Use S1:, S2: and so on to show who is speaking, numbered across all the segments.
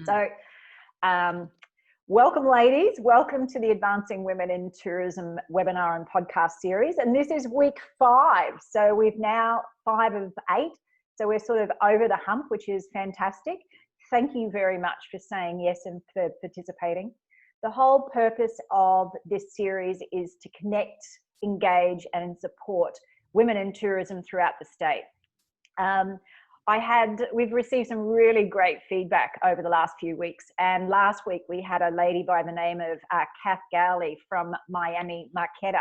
S1: So welcome, ladies. Welcome to the Advancing Women in Tourism webinar and podcast series. And this is week 5. So we've now 5 of 8. So we're sort of over the hump, which is fantastic. Thank you very much for saying yes and for participating. The whole purpose of this series is to connect, engage, and support women in tourism throughout the state. We've received some really great feedback over the last few weeks. And last week we had a lady by the name of Cath from Miami, Mackay.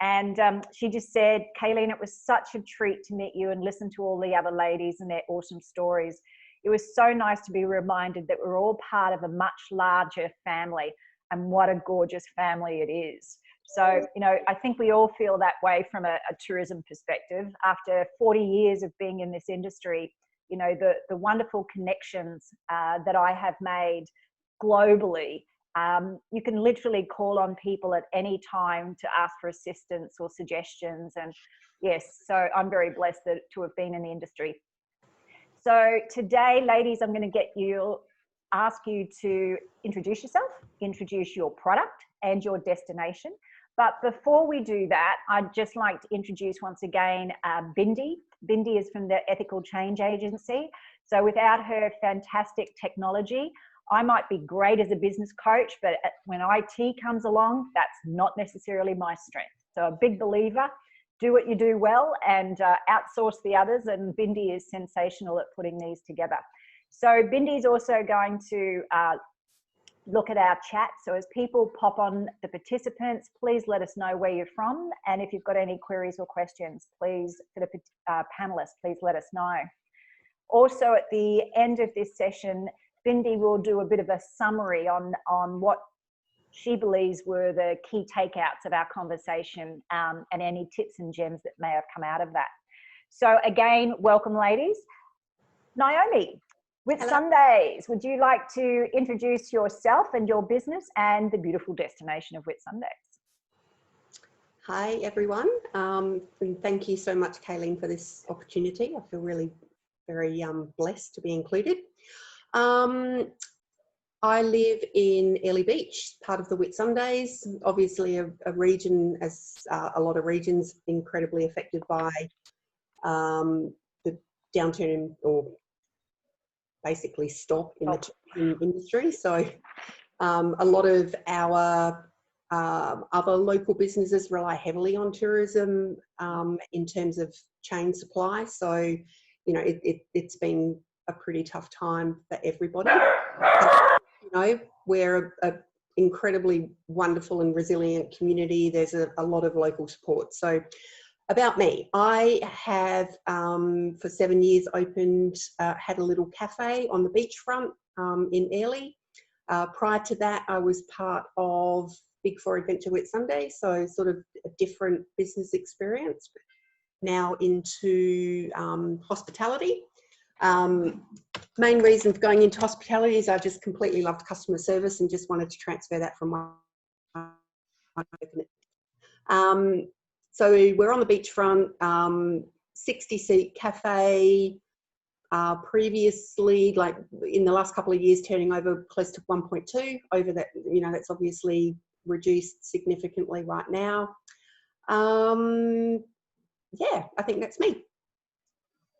S1: And she just said, Kayleen, it was such a treat to meet you and listen to all the other ladies and their awesome stories. It was so nice to be reminded that we're all part of a much larger family, and what a gorgeous family it is. So, you know, I think we all feel that way from a tourism perspective. After 40 years of being in this industry, you know, the wonderful connections that I have made globally, you can literally call on people at any time to ask for assistance or suggestions. And yes, so I'm very blessed to have been in the industry. So today, ladies, I'm going to ask you to introduce yourself, introduce your product and your destination. But before we do that, I'd just like to introduce once again Bindi. Bindi is from the Ethical Change Agency. So without her fantastic technology, I might be great as a business coach, but when IT comes along, that's not necessarily my strength. So a big believer, do what you do well and outsource the others. And Bindi is sensational at putting these together. So Bindi is also going to look at our chat. So as people pop on, the participants, please let us know where you're from. And if you've got any queries or questions, please, for the panelists, please let us know. Also at the end of this session, Bindi will do a bit of a summary on what she believes were the key takeouts of our conversation and any tips and gems that may have come out of that. So again, welcome, ladies. Naomi, Whitsundays, would you like to introduce yourself and your business and the beautiful destination of Whitsundays?
S2: Hi, everyone. And thank you so much, Kayleen, for this opportunity. I feel really very blessed to be included. I live in Airlie Beach, part of the Whitsundays, obviously a region, as a lot of regions, incredibly affected by the downturn or basically stop in the tourism industry. So a lot of our other local businesses rely heavily on tourism in terms of chain supply. So, you know, it's been a pretty tough time for everybody. You know, we're an incredibly wonderful and resilient community. There's a lot of local support. So about me, I have for 7 years had a little cafe on the beachfront in Airlie. Prior to that, I was part of Big Four Adventure Whitsundays, so sort of a different business experience. Now into hospitality. Main reason for going into hospitality is I just completely loved customer service and just wanted to transfer that from one. So we're on the beachfront, 60-seat cafe, previously, like in the last couple of years, turning over close to 1.2. Over that, you know, that's obviously reduced significantly right now. Yeah, I think that's me.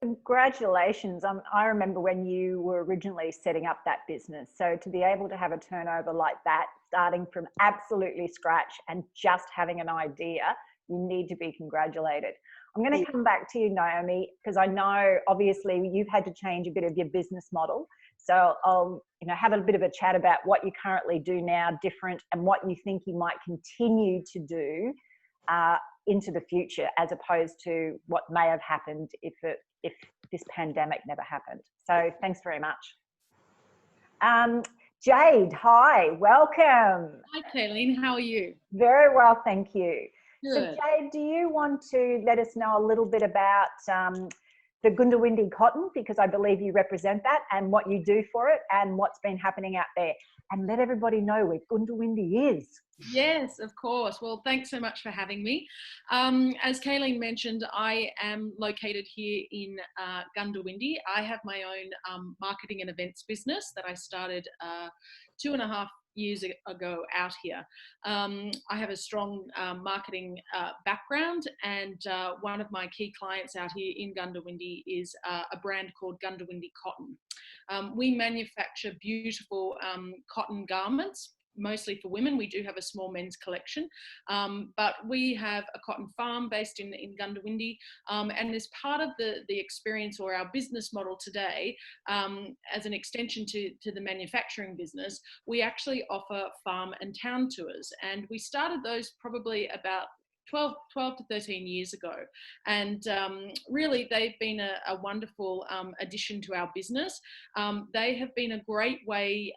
S1: Congratulations. I remember when you were originally setting up that business. So to be able to have a turnover like that, starting from absolutely scratch and just having an idea, you need to be congratulated. I'm going to come back to you, Naomi, because I know obviously you've had to change a bit of your business model. So I'll, you know, have a bit of a chat about what you currently do now different and what you think you might continue to do into the future, as opposed to what may have happened if this pandemic never happened. So thanks very much. Jade, hi, welcome.
S3: Hi, Kayleen, how are you?
S1: Very well, thank you.
S3: Good.
S1: So Jade, do you want to let us know a little bit about the Goondiwindi cotton, because I believe you represent that, and what you do for it and what's been happening out there. And let everybody know where Goondiwindi is.
S3: Yes, of course. Well, thanks so much for having me. As Kayleen mentioned, I am located here in Goondiwindi. I have my own marketing and events business that I started 2.5 years ago out here. I have a strong marketing background, and one of my key clients out here in Goondiwindi is a brand called Goondiwindi Cotton. We manufacture beautiful cotton garments, mostly for women. We do have a small men's collection, but we have a cotton farm based in Goondiwindi, and as part of the experience or our business model today, as an extension to the manufacturing business, we actually offer farm and town tours, and we started those probably about 12 to 13 years ago, and really they've been a wonderful addition to our business. They have been a great way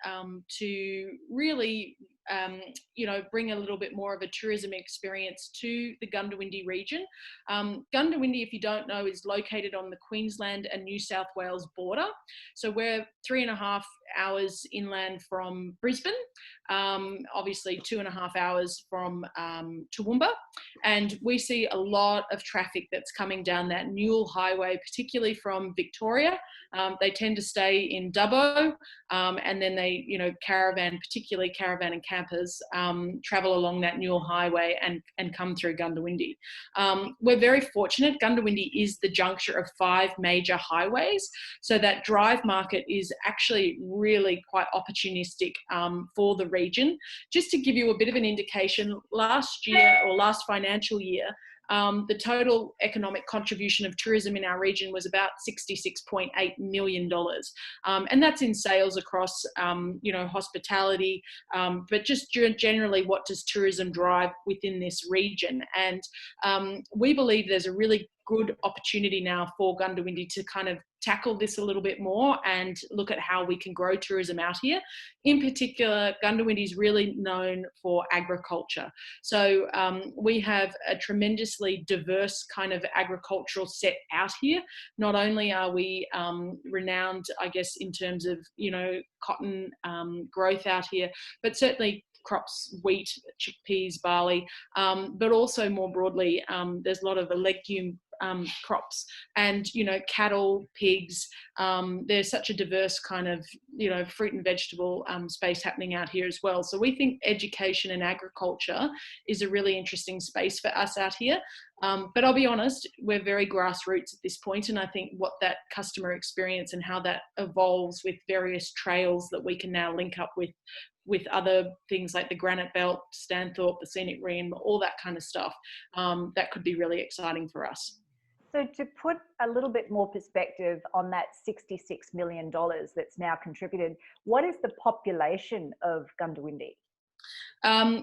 S3: to really bring a little bit more of a tourism experience to the Goondiwindi region. Goondiwindi, if you don't know, is located on the Queensland and New South Wales border. So we're 3.5 hours inland from Brisbane, obviously 2.5 hours from Toowoomba, and we see a lot of traffic that's coming down that Newell Highway, particularly from Victoria. They tend to stay in Dubbo, and then they, particularly caravan and campers, travel along that Newell Highway and come through Goondiwindi. We're very fortunate. Goondiwindi is the juncture of 5 major highways, so that drive market is actually really quite opportunistic for the region. Just to give you a bit of an indication, last financial year, the total economic contribution of tourism in our region was about $66.8 million. And that's in sales across, hospitality, but just generally, what does tourism drive within this region? And we believe there's a really good opportunity now for Goondiwindi to kind of tackle this a little bit more and look at how we can grow tourism out here. In particular, Goondiwindi is really known for agriculture. So we have a tremendously diverse kind of agricultural set out here. Not only are we renowned, I guess, in terms of, cotton growth out here, but certainly crops, wheat, chickpeas, barley, but also more broadly, there's a lot of legume crops and, cattle, pigs. There's such a diverse kind of, fruit and vegetable space happening out here as well. So we think education and agriculture is a really interesting space for us out here. But I'll be honest, we're very grassroots at this point, and I think what that customer experience and how that evolves with various trails that we can now link up with other things like the Granite Belt, Stanthorpe, the Scenic Rim, all that kind of stuff, that could be really exciting for us.
S1: So to put a little bit more perspective on that $66 million that's now contributed, what is the population of Goondiwindi?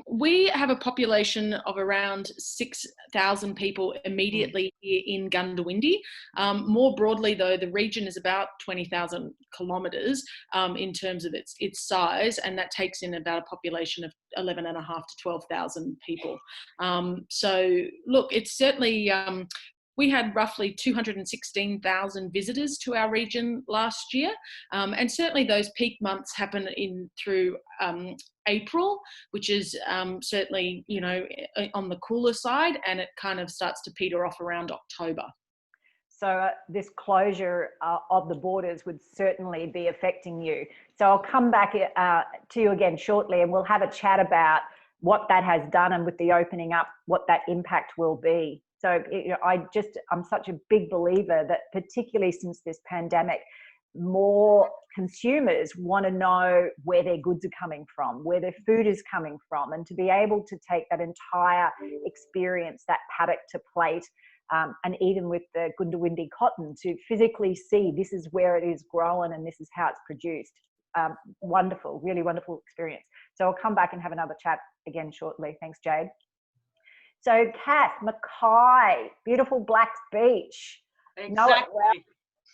S3: We have a population of around 6,000 people immediately here in Goondiwindi. More broadly, though, the region is about 20,000 kilometres in terms of its size, and that takes in about a population of 11,500 to 12,000 people. So, look, it's certainly... we had roughly 216,000 visitors to our region last year, and certainly those peak months happen through April, which is certainly, on the cooler side, and it kind of starts to peter off around October.
S1: So this closure of the borders would certainly be affecting you. So I'll come back to you again shortly, and we'll have a chat about what that has done, and with the opening up, what that impact will be. So I'm such a big believer that, particularly since this pandemic, more consumers want to know where their goods are coming from, where their food is coming from, and to be able to take that entire experience, that paddock to plate, and even with the Goondiwindi cotton, to physically see this is where it is grown and this is how it's produced. Wonderful, really wonderful experience. So I'll come back and have another chat again shortly. Thanks, Jade. So Cath, Mackay, beautiful Blacks Beach.
S4: Exactly.
S1: Know it well.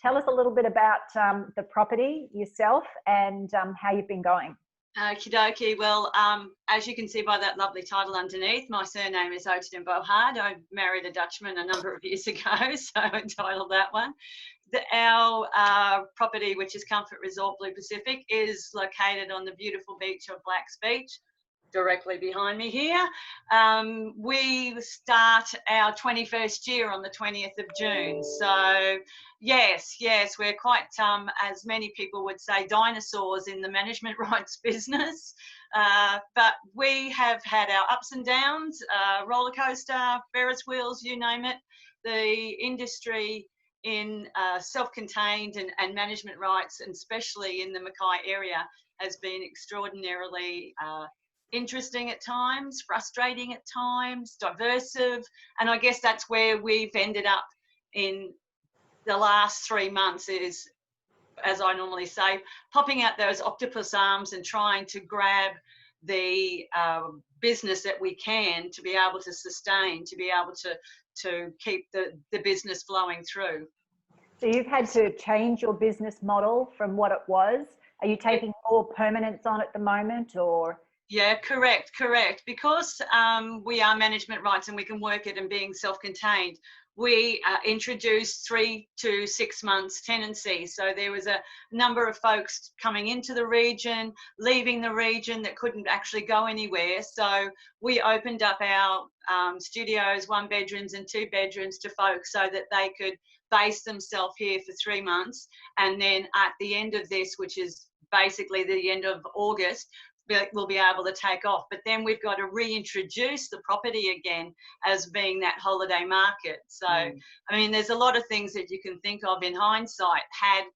S1: Tell us a little bit about the property yourself and how you've been going.
S4: Okie dokie. Well, as you can see by that lovely title underneath, my surname is Boggaard. I married a Dutchman a number of years ago, so I entitled that one. our property, which is Comfort Resort Blue Pacific, is located on the beautiful beach of Blacks Beach, directly behind me here. We start our 21st year on the 20th of June. So yes, we're quite, as many people would say, dinosaurs in the management rights business. But we have had our ups and downs, roller coaster, Ferris wheels, you name it. The industry in self-contained and management rights, and especially in the Mackay area, has been extraordinarily interesting at times, frustrating at times, diversive. And I guess that's where we've ended up in the last 3 months is, as I normally say, popping out those octopus arms and trying to grab the business that we can to be able to sustain, to be able to keep the business flowing through.
S1: So you've had to change your business model from what it was. Are you taking more permanence on at the moment, or?
S4: Yeah, correct. Because we are management rights and we can work it and being self-contained, we introduced 3 to 6 months tenancy. So there was a number of folks coming into the region, leaving the region that couldn't actually go anywhere. So we opened up our studios, 1 bedrooms and 2 bedrooms to folks so that they could base themselves here for 3 months. And then at the end of this, which is basically the end of August, we'll be able to take off. But then we've got to reintroduce the property again as being that holiday market. So, I mean, there's a lot of things that you can think of in hindsight. Had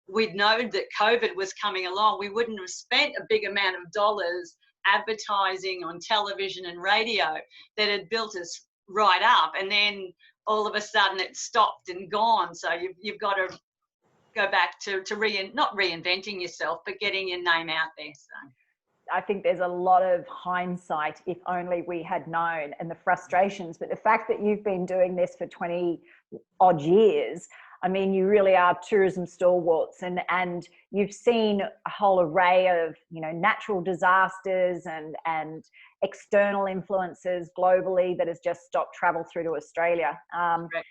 S4: we'd known that COVID was coming along, we wouldn't have spent a big amount of dollars advertising on television and radio that had built us right up. And then all of a sudden it stopped and gone. So you've got to go back to not reinventing yourself, but getting your name out there. So
S1: I think there's a lot of hindsight, if only we had known, and the frustrations. But the fact that you've been doing this for 20 odd years, I mean, you really are tourism stalwarts, and you've seen a whole array of, you know, natural disasters and external influences globally that has just stopped travel through to Australia.
S4: Right.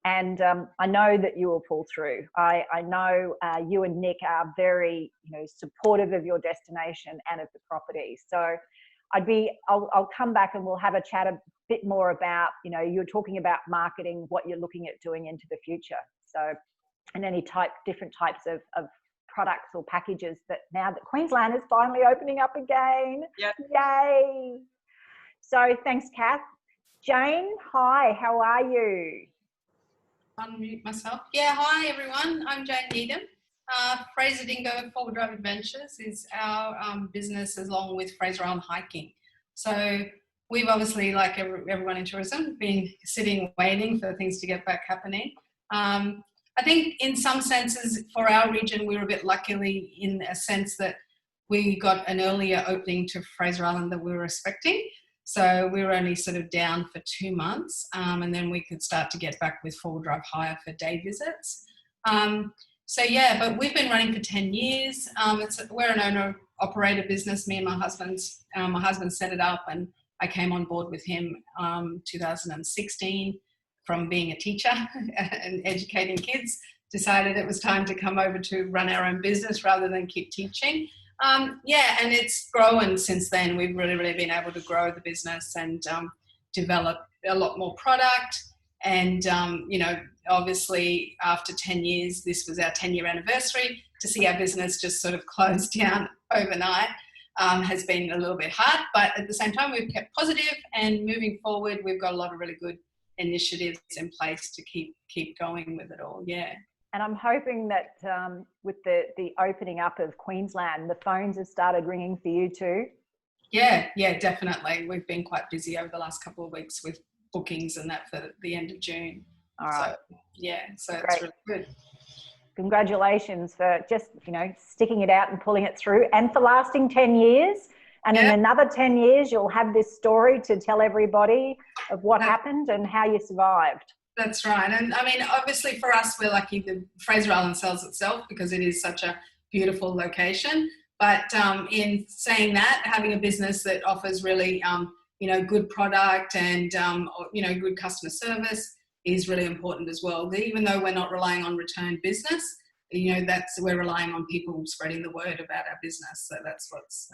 S1: And I know that you will pull through. I know you and Nick are very, you know, supportive of your destination and of the property. So I'll come back and we'll have a chat a bit more about, you know, you're talking about marketing, what you're looking at doing into the future. So, and any different types of products or packages that now that Queensland is finally opening up again.
S4: Yep.
S1: Yay. So thanks, Cath. Jane, hi, how are you?
S5: Unmute myself. Yeah, hi everyone. I'm Jade Needham. Fraser Dingo Forward Drive Adventures is our business, along with Fraser Island Hiking. So we've obviously, like everyone in tourism, been sitting waiting for things to get back happening. I think in some senses for our region, we were a bit lucky in a sense that we got an earlier opening to Fraser Island than we were expecting. So we were only sort of down for 2 months, and then we could start to get back with four-wheel drive hire for day visits. So yeah, but we've been running for 10 years. We're an owner-operator business. Me and my husband set it up, and I came on board with him 2016 from being a teacher and educating kids. Decided it was time to come over to run our own business rather than keep teaching. Yeah, and it's grown since then. We've really been able to grow the business and develop a lot more product. And, you know, obviously after 10 years, this was our 10-year anniversary, to see our business just sort of close down overnight has been a little bit hard. But at the same time, we've kept positive, and moving forward, we've got a lot of really good initiatives in place to keep going with it all. Yeah.
S1: And I'm hoping that with the opening up of Queensland, the phones have started ringing for you too.
S5: Yeah, definitely. We've been quite busy over the last couple of weeks with bookings and that for the end of June.
S1: All right.
S5: So, yeah, so
S1: Great.
S5: it's really good.
S1: Congratulations for just, you know, sticking it out and pulling it through, and for lasting 10 years. And in another 10 years, you'll have this story to tell everybody of what happened and how you survived.
S5: That's right. And I mean, obviously for us, we're lucky the Fraser Island sells itself because it is such a beautiful location. But in saying that, having a business that offers really, you know, good product and, you know, good customer service is really important as well. Even though we're not relying on return business, we're relying on people spreading the word about our business. So that's what's,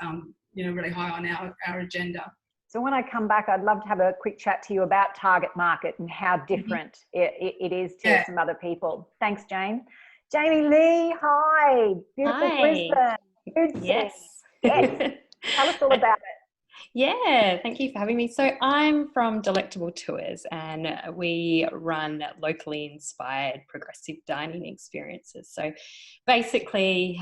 S5: really high on our agenda.
S1: So when I come back, I'd love to have a quick chat to you about target market and how different it is to some other people. Thanks, Jane. Jamie Lee, hi. Beautiful
S6: Hi.
S1: Brisbane.
S6: Yes.
S1: Yes. Tell us all about it.
S6: Yeah, thank you for having me. So I'm from Delectable Tours, and we run locally inspired progressive dining experiences. So basically,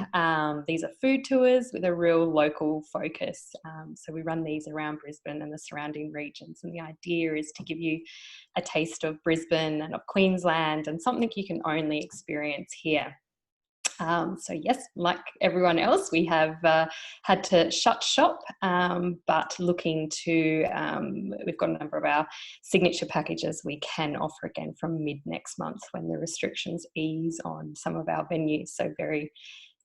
S6: these are food tours with a real local focus. So we run these around Brisbane and the surrounding regions, and the idea is to give you a taste of Brisbane and of Queensland, and something you can only experience here. So yes, like everyone else, we have had to shut shop, but looking to, we've got a number of our signature packages we can offer again from mid next month when the restrictions ease on some of our venues. So very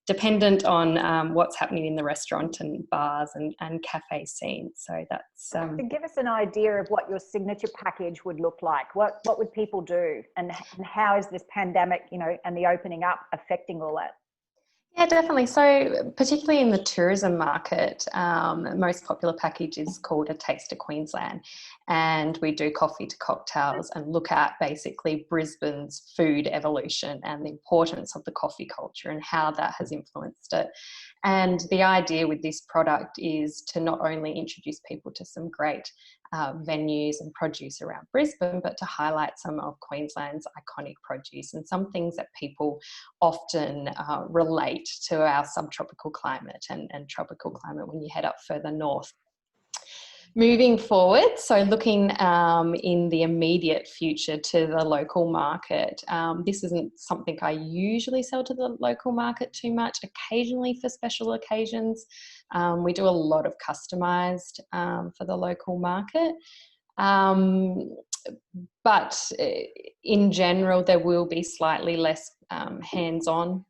S6: dependent on what's happening in the restaurant and bars and cafe scene. So that's...
S1: So give us an idea of what your signature package would look like. What would people do, and how is this pandemic, and the opening up affecting all that?
S6: Yeah, definitely. So particularly in the tourism market, most popular package is called A Taste of Queensland, and we do coffee to cocktails and look at basically Brisbane's food evolution and the importance of the coffee culture and how that has influenced it. And the idea with this product is to not only introduce people to some great venues and produce around Brisbane, but to highlight some of Queensland's iconic produce and some things that people often relate to our subtropical climate and tropical climate when you head up further north. Moving forward, so looking in the immediate future to the local market, this isn't something I usually sell to the local market too much. Occasionally for special occasions, we do a lot of customised for the local market. But in general, there will be slightly less hands-on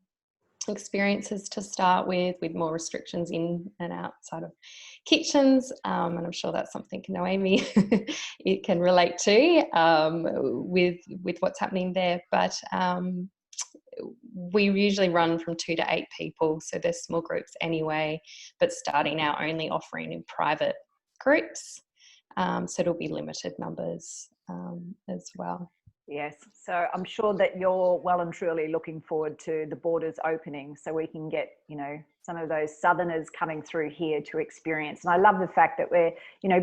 S6: experiences to start with more restrictions in and outside of kitchens, and I'm sure that's something Naomi it can relate to with what's happening there. But we usually run from 2 to 8 people, so there's small groups anyway, but starting now only offering in private groups, so it'll be limited numbers as well.
S1: Yes, so I'm sure that you're well and truly looking forward to the borders opening so we can get, some of those southerners coming through here to experience. And I love the fact that we're,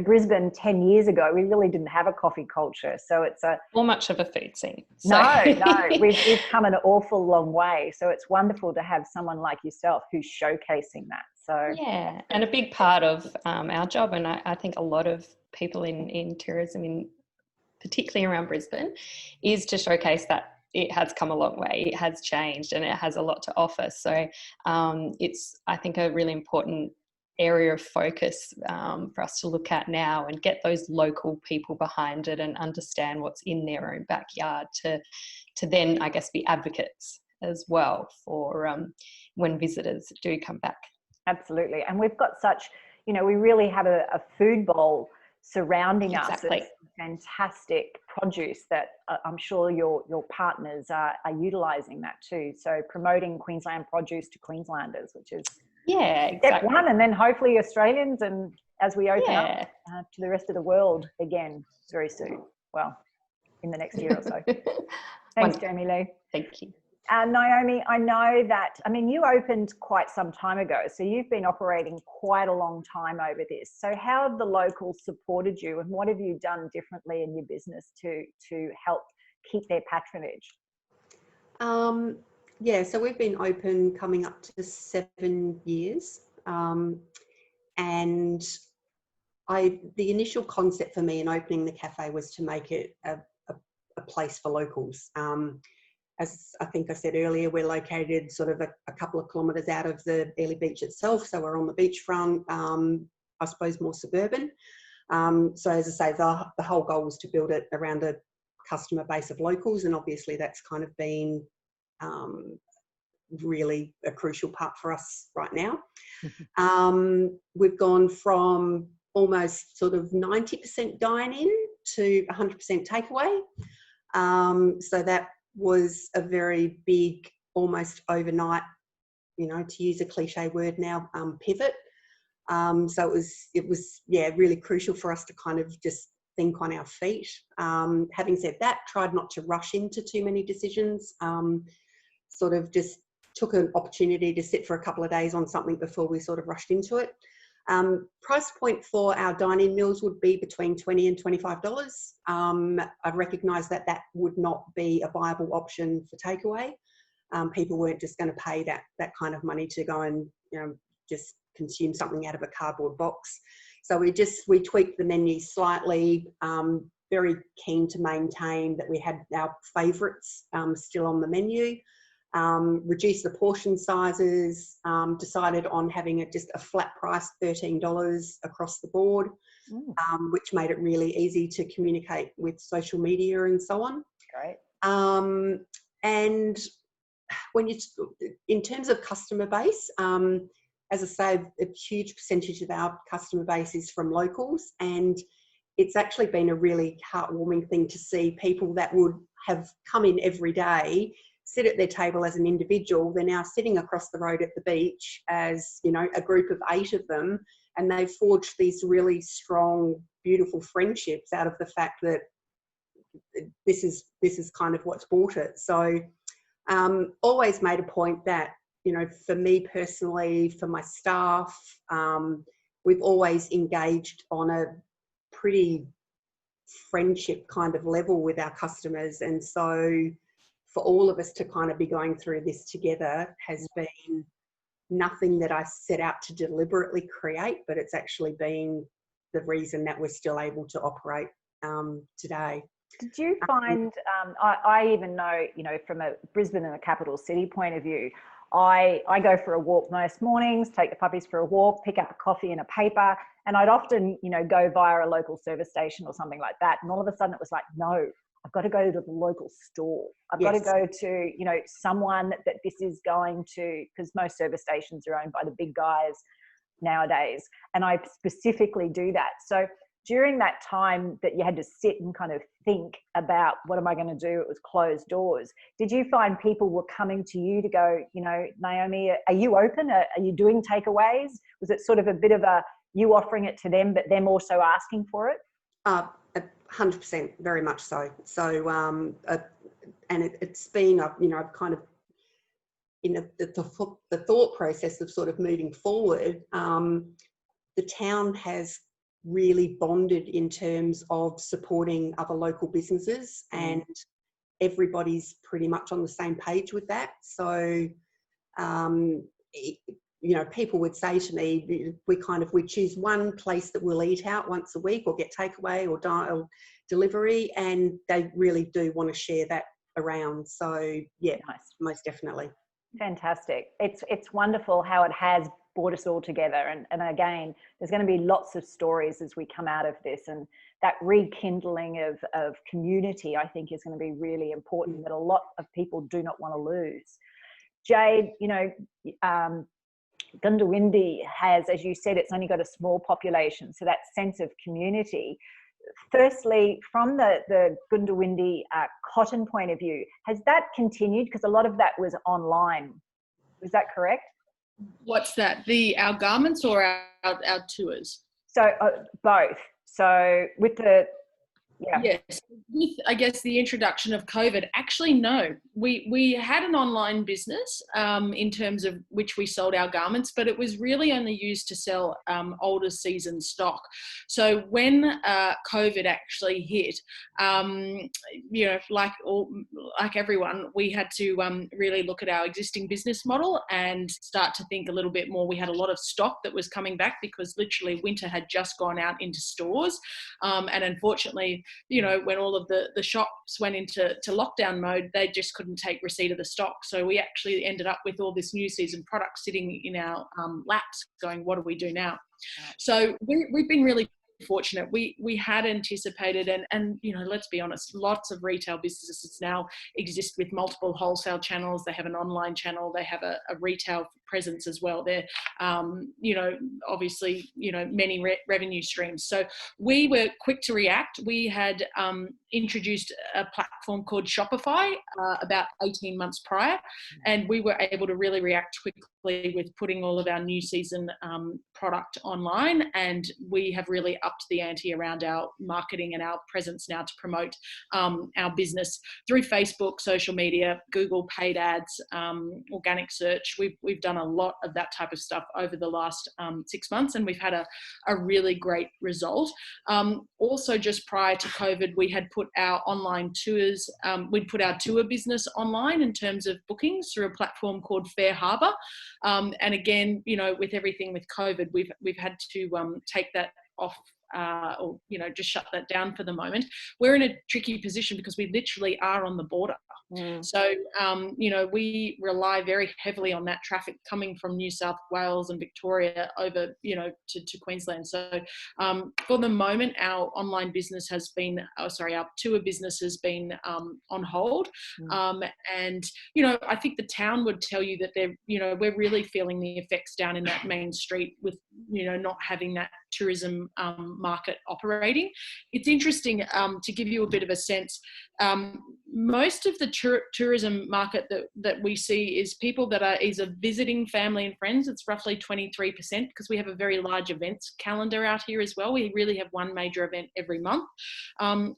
S1: Brisbane 10 years ago, we really didn't have a coffee culture. So it's or
S6: much of a food scene. So.
S1: No, we've come an awful long way. So it's wonderful to have someone like yourself who's showcasing that. So
S6: yeah, and a big part of our job, and I think a lot of people in tourism particularly around Brisbane, is to showcase that it has come a long way, it has changed, and it has a lot to offer. So it's, I think, a really important area of focus for us to look at now and get those local people behind it and understand what's in their own backyard to then, I guess, be advocates as well for when visitors do come back.
S1: Absolutely. And we've got such, we really have a food bowl surrounding us. It's fantastic produce that I'm sure your partners are utilising that too. So promoting Queensland produce to Queenslanders, which is step one, and then hopefully Australians, and as we open up to the rest of the world again very soon. Well, in the next year or so. Thanks, Jamie Lee.
S6: Thank you.
S1: Naomi, I know that, you opened quite some time ago, so you've been operating quite a long time over this. So how have the locals supported you, and what have you done differently in your business to help keep their patronage?
S2: Yeah, so we've been open coming up to 7 years. And the initial concept for me in opening the cafe was to make it a place for locals. As I think I said earlier, we're located sort of a couple of kilometres out of the Airlie Beach itself. So we're on the beachfront, I suppose more suburban. So as I say, the whole goal was to build it around a customer base of locals. And obviously that's kind of been really a crucial part for us right now. We've gone from almost sort of 90% dine-in to 100% takeaway. So that was a very big, almost overnight, you know, to use a cliche word now, pivot. So it was really crucial for us to kind of just think on our feet. Having said that, tried not to rush into too many decisions. Sort of just took an opportunity to sit for a couple of days on something before we sort of rushed into it. Price point for our dine-in meals would be between $20 and $25. I've recognised that that would not be a viable option for takeaway. People weren't just going to pay that kind of money to go and, you know, just consume something out of a cardboard box. So we tweaked the menu slightly. Very keen to maintain that we had our favourites still on the menu. Reduced the portion sizes, decided on having just a flat price, $13 across the board, which made it really easy to communicate with social media and so on.
S1: Great.
S2: And when in terms of customer base, as I say, a huge percentage of our customer base is from locals, and it's actually been a really heartwarming thing to see people that would have come in every day, sit at their table as an individual. They're now sitting across the road at the beach as, you know, a group of 8 of them, and they've forged these really strong, beautiful friendships out of the fact that this is kind of what's brought it. So always made a point that, you know, for me personally, for my staff, we've always engaged on a pretty friendship kind of level with our customers. And so for all of us to kind of be going through this together has been nothing that I set out to deliberately create, but it's actually been the reason that we're still able to operate today.
S1: Did you find, I even know, you know, from a Brisbane and a capital city point of view, I go for a walk most mornings, take the puppies for a walk, pick up a coffee and a paper, and I'd often, you know, go via a local service station or something like that. And all of a sudden it was like, no, I've got to go to the local store. I've got to go to, you know, someone that this is going to, because most service stations are owned by the big guys nowadays. And I specifically do that. So during that time that you had to sit and kind of think about what am I going to do, it was closed doors. Did you find people were coming to you to go, you know, Naomi, are you open? Are you doing takeaways? Was it sort of a bit of a you offering it to them, but them also asking for it?
S2: 100%, very much so. So, and it's been, you know, I've kind of, you know, the thought process of sort of moving forward, the town has really bonded in terms of supporting other local businesses, and everybody's pretty much on the same page with that. So, you know, people would say to me, we choose one place that we'll eat out once a week or get takeaway or delivery, and they really do want to share that around. So yeah, nice. Most definitely.
S1: Fantastic. It's wonderful how it has brought us all together. And again, there's going to be lots of stories as we come out of this, and that rekindling of community, I think, is going to be really important, that a lot of people do not want to lose. Jade, you know, Goondiwindi has, as you said, it's only got a small population, so that sense of community. Firstly, from the Goondiwindi cotton point of view, has that continued? Because a lot of that was online. Is that correct?
S3: What's that? Our garments or our tours?
S1: So both. So with the
S3: Yes, with, I guess, the introduction of COVID, actually, no. We had an online business in terms of which we sold our garments, but it was really only used to sell older season stock. So when COVID actually hit, you know, like everyone, we had to really look at our existing business model and start to think a little bit more. We had a lot of stock that was coming back because literally winter had just gone out into stores, and unfortunately, you know, when all of the shops went into lockdown mode, they just couldn't take receipt of the stock. So we actually ended up with all this new season product sitting in our laps going, what do we do now? So we've been really fortunate. We had anticipated, and you know, let's be honest, lots of retail businesses now exist with multiple wholesale channels. They have an online channel, they have a retail presence as well. They're you know, obviously, you know, many revenue streams. So we were quick to react. We had introduced a platform called Shopify about 18 months prior, and we were able to really react quickly with putting all of our new season product online, and we have really upped the ante around our marketing and our presence now to promote our business through Facebook, social media, Google paid ads, organic search. We've done a lot of that type of stuff over the last 6 months, and we've had a really great result. Also, just prior to COVID, we had put our online tours, we'd put our tour business online in terms of bookings through a platform called Fair Harbour. And again, you know, with everything with COVID, we've had to take that off, or, you know, just shut that down for the moment. We're in a tricky position because we literally are on the border. So, you know, we rely very heavily on that traffic coming from New South Wales and Victoria over, you know, to Queensland. So for the moment, our online business has been, our tour business has been on hold. And, you know, I think the town would tell you that they're, you know, we're really feeling the effects down in that main street with, you know, not having that tourism market operating. It's interesting to give you a bit of a sense. Most of the tourism market that we see is people that are either visiting family and friends. It's roughly 23% because we have a very large events calendar out here as well. We really have one major event every month.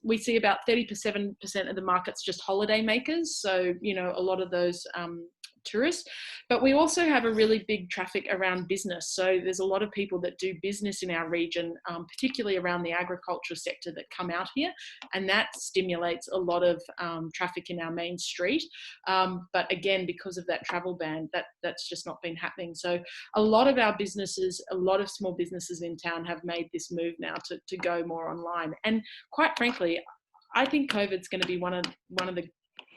S3: We see about 37% of the market's just holiday makers. So, you know, a lot of those tourists, but we also have a really big traffic around business. So there's a lot of people that do business in our region, particularly around the agriculture sector, that come out here, and that stimulates a lot of traffic in our main street. But again, because of that travel ban, that's just not been happening. So a lot of our businesses, a lot of small businesses in town have made this move now to go more online. And quite frankly, I think COVID's going to be one of the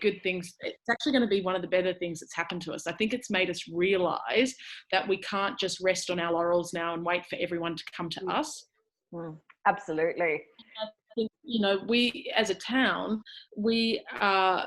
S3: good things. It's actually going to be one of the better things that's happened to us. I think it's made us realize that we can't just rest on our laurels now and wait for everyone to come to us.
S1: Absolutely.
S3: I think, you know, we as a town, we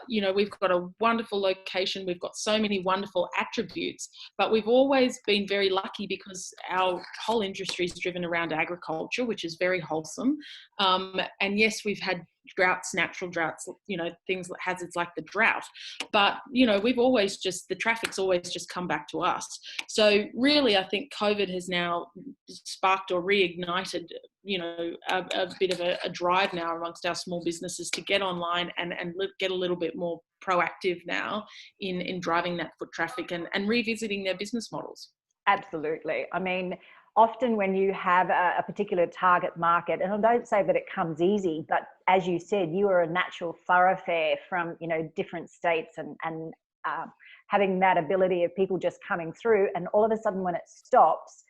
S3: you know, we've got a wonderful location, we've got so many wonderful attributes, but we've always been very lucky because our whole industry is driven around agriculture, which is very wholesome. And yes, we've had droughts, natural droughts, you know, things, hazards like the drought, but, you know, we've always just, the traffic's always just come back to us. So really, I think COVID has now sparked or reignited, you know, a bit of a drive now amongst our small businesses to get online and get a little bit more proactive now in driving that foot traffic and revisiting their business models.
S1: Absolutely. I mean, often when you have a particular target market, and I don't say that it comes easy, but as you said, you are a natural thoroughfare from, you know, different states and having that ability of people just coming through, and all of a sudden when it stops,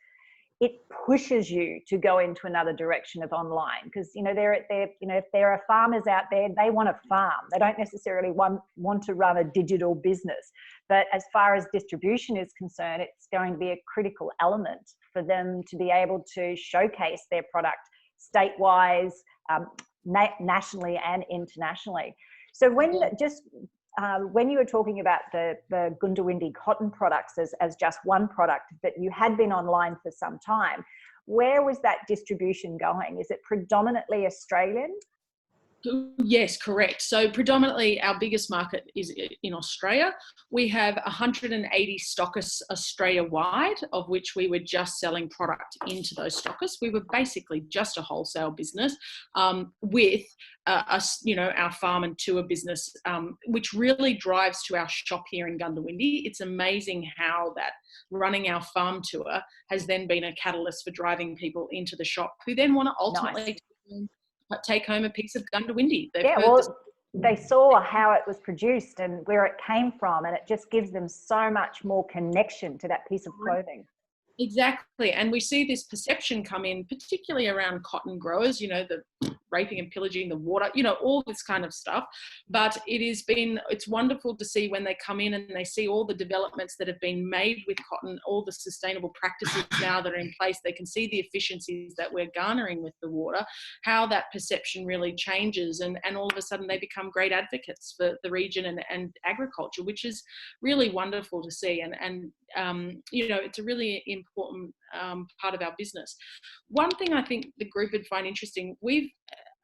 S1: it pushes you to go into another direction of online. Because, you know, you know, if there are farmers out there, they want to farm. They don't necessarily want to run a digital business. But as far as distribution is concerned, it's going to be a critical element for them to be able to showcase their product statewide, nationally and internationally. So when you were talking about the Goondiwindi cotton products as just one product, but you had been online for some time, where was that distribution going? Is it predominantly Australian?
S3: Yes, correct. So predominantly our biggest market is in Australia. We have 180 stockists Australia-wide, of which we were just selling product into those stockists. We were basically just a wholesale business with us, you know, our farm and tour business, which really drives to our shop here in Goondiwindi. It's amazing how that running our farm tour has then been a catalyst for driving people into the shop who then want to ultimately take home a piece of Goondiwindi.
S1: They saw how it was produced and where it came from, and it just gives them so much more connection to that piece of clothing.
S3: Exactly. And we see this perception come in, particularly around cotton growers, you know, raping and pillaging the water, all this kind of stuff. But it's wonderful to see when they come in and they see all the developments that have been made with cotton, all the sustainable practices now that are in place. They can see the efficiencies that we're garnering with the water, how that perception really changes, and all of a sudden they become great advocates for the region and agriculture, which is really wonderful to see. And it's a really important part of our business. One thing I think the group would find interesting, we've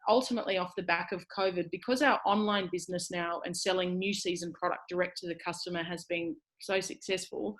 S3: ultimately, off the back of COVID, because our online business now and selling new season product direct to the customer has been so successful,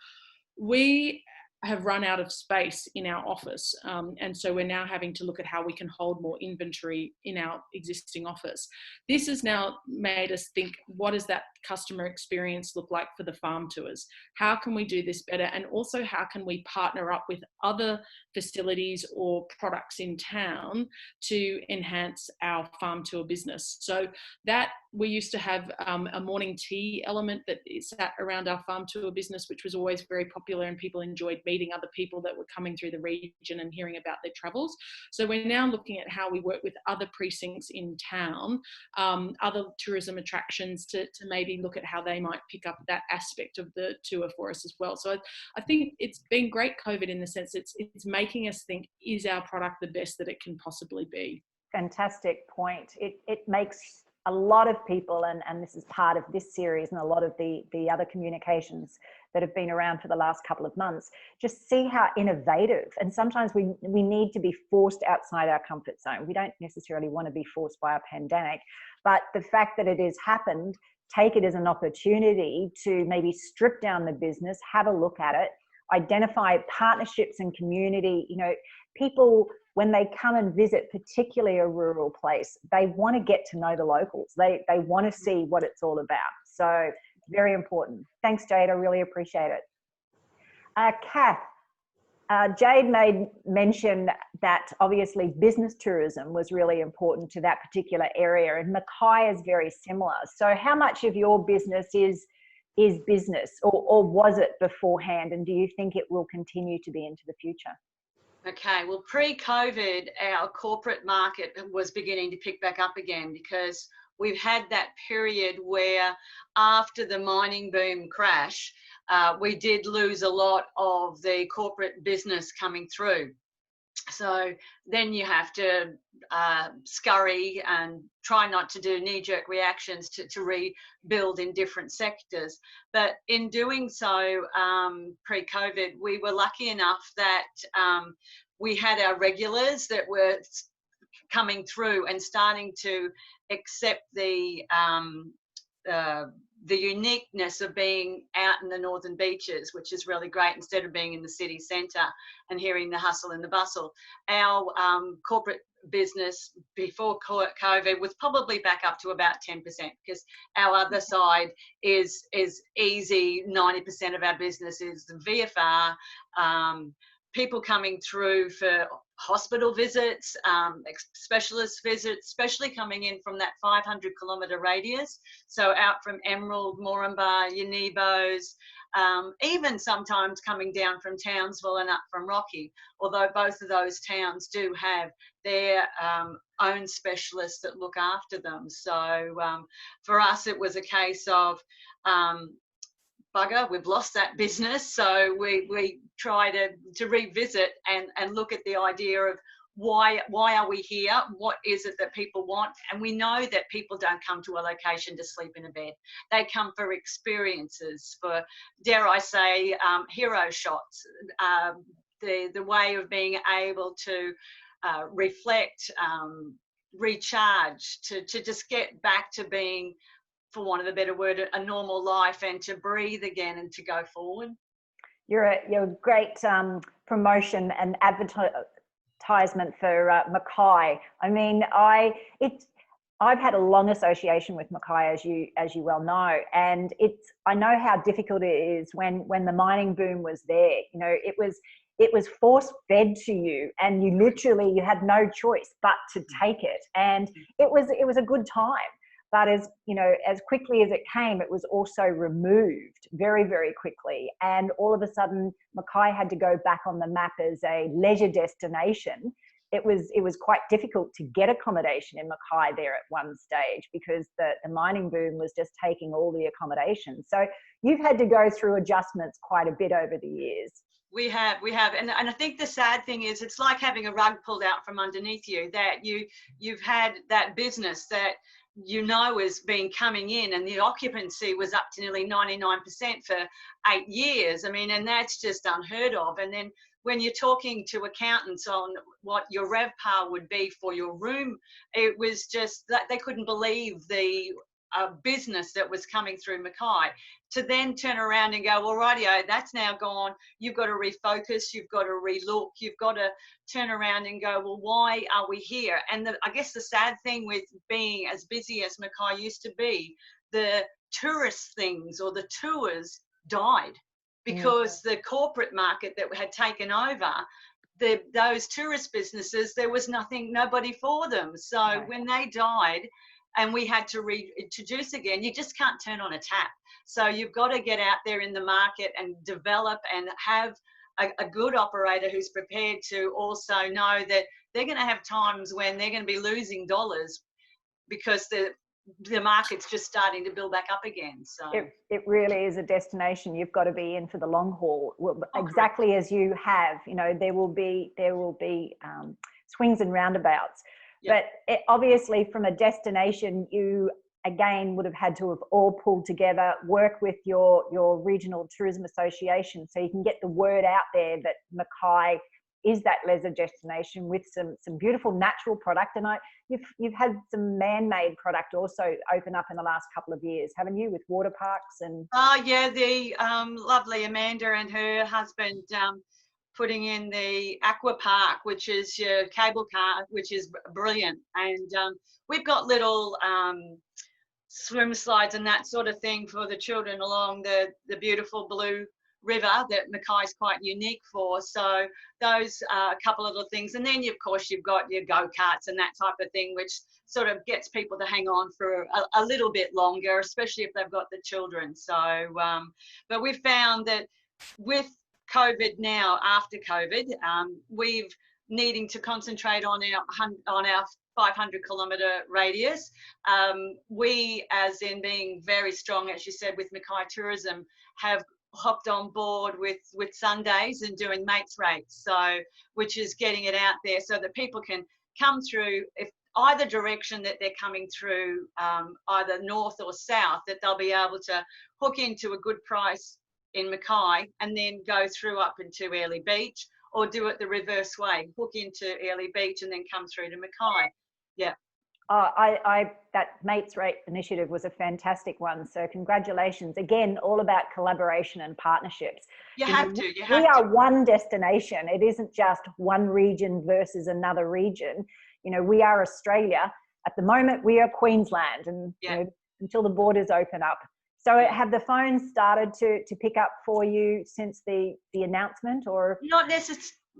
S3: we have run out of space in our office. And so we're now having to look at how we can hold more inventory in our existing office. This has now made us think, what does that customer experience look like for the farm tours? How can we do this better? And also, how can we partner up with other facilities or products in town to enhance our farm tour business? So that we used to have a morning tea element that sat around our farm tour business, which was always very popular, and people enjoyed meeting other people that were coming through the region and hearing about their travels. So we're now looking at how we work with other precincts in town, other tourism attractions to maybe look at how they might pick up that aspect of the tour for us as well. So I think it's been great, COVID, in the sense it's making us think, is our product the best that it can possibly be?
S1: Fantastic point. It makes a lot of people, and this is part of this series and a lot of the other communications that have been around for the last couple of months, just see how innovative, and sometimes we need to be forced outside our comfort zone. We don't necessarily want to be forced by a pandemic, but the fact that it has happened, take it as an opportunity to maybe strip down the business, have a look at it, identify partnerships and community. People, when they come and visit, particularly a rural place, they want to get to know the locals. They want to see what it's all about. So very important. Thanks, Jade. I really appreciate it. Cath, Jade made mention that obviously business tourism was really important to that particular area, and Mackay is very similar. So how much of your business is business, or was it beforehand, and do you think it will continue to be into the future?
S4: Okay, well, pre-COVID, our corporate market was beginning to pick back up again, because we've had that period where after the mining boom crash, we did lose a lot of the corporate business coming through. So then you have to scurry and try not to do knee-jerk reactions to rebuild in different sectors. But in doing so, pre-COVID, we were lucky enough that we had our regulars that were coming through and starting to accept the uniqueness of being out in the northern beaches, which is really great, instead of being in the city centre and hearing the hustle and the bustle. Our corporate business before COVID was probably back up to about 10%, because our other side is easy. 90% of our business is the VFR, people coming through for hospital visits, specialist visits, especially coming in from that 500-kilometre radius. So out from Emerald, Moranbah, Yanibos, even sometimes coming down from Townsville and up from Rocky, although both of those towns do have their own specialists that look after them. So for us, it was a case of bugger, we've lost that business, so we try to revisit and look at the idea of why are we here, what is it that people want. And we know that people don't come to a location to sleep in a bed. They come for experiences, for, dare I say, hero shots, the way of being able to reflect, recharge, to just get back to being, for want of a better word, a normal life, and to breathe again and to go forward.
S1: You're a great promotion and advertisement for Mackay. I mean, I've had a long association with Mackay, as you well know, and I know how difficult it is when the mining boom was there. It was force fed to you, and you had no choice but to take it, and it was a good time. But as quickly as it came, it was also removed very, very quickly. And all of a sudden, Mackay had to go back on the map as a leisure destination. it was quite difficult to get accommodation in Mackay there at one stage, because the mining boom was just taking all the accommodation. So you've had to go through adjustments quite a bit over the years.
S4: We have, and I think the sad thing is, it's like having a rug pulled out from underneath you, that you've had that business that has been coming in, and the occupancy was up to nearly 99% for 8 years. I mean, and that's just unheard of. And then when you're talking to accountants on what your RevPAR would be for your room, it was just that they couldn't believe the business that was coming through Mackay. To then turn around and go, well, rightio, that's now gone. You've got to refocus. You've got to relook. You've got to turn around and go, well, why are we here? And I guess the sad thing with being as busy as Mackay used to be, the tourist things or the tours died, because the corporate market that had taken over those tourist businesses, there was nobody for them. So when they died and we had to reintroduce again, you just can't turn on a tap. So you've got to get out there in the market and develop and have a good operator who's prepared to also know that they're going to have times when they're going to be losing dollars, because the market's just starting to build back up again. So
S1: it really is a destination you've got to be in for the long haul. Exactly as you have, there will be swings and roundabouts. Yep. But obviously from a destination, you again would have had to have all pulled together, work with your regional tourism association, so you can get the word out there that Mackay is that leisure destination with some beautiful natural product. And you've had some man-made product also open up in the last couple of years, haven't you, with water parks and?
S4: The lovely Amanda and her husband putting in the aqua park, which is your cable car, which is brilliant. And we've got little swim slides and that sort of thing for the children along the beautiful blue river that Mackay's quite unique for. So those are a couple of little things. And then, of course, you've got your go-karts and that type of thing, which sort of gets people to hang on for a little bit longer, especially if they've got the children. So, but we've found that with COVID now, after COVID, we've needing to concentrate on our 500-kilometre radius. We, as in being very strong, as you said, with Mackay Tourism, have hopped on board with Whitsundays and doing mates rates, so which is getting it out there so that people can come through, if either direction that they're coming through, either north or south, that they'll be able to hook into a good price in Mackay and then go through up into Airlie Beach, or do it the reverse way, hook into Airlie Beach and then come through to Mackay. Yeah.
S1: That Mates Rate initiative was a fantastic one. So congratulations. Again, all about collaboration and partnerships.
S4: You have to.
S1: We are one destination. It isn't just one region versus another region. We are Australia. At the moment, we are Queensland, and until the borders open up. So have the phones started to pick up for you since the announcement, or?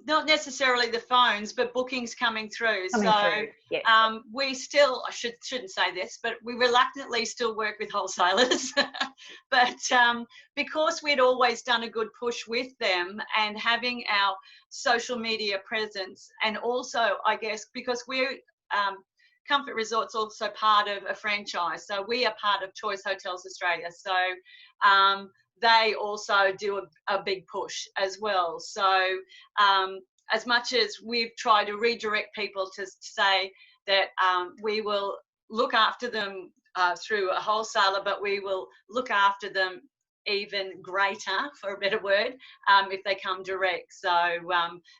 S4: Not necessarily the phones, but bookings coming through. Yes. We still, I shouldn't say this, but we reluctantly still work with wholesalers. But because we'd always done a good push with them and having our social media presence, and also, I guess, because we're Comfort Resorts also part of a franchise. So we are part of Choice Hotels Australia. So they also do a big push as well. So as much as we've tried to redirect people to say that we will look after them through a wholesaler, but we will look after them even greater, for a better word, if they come direct. So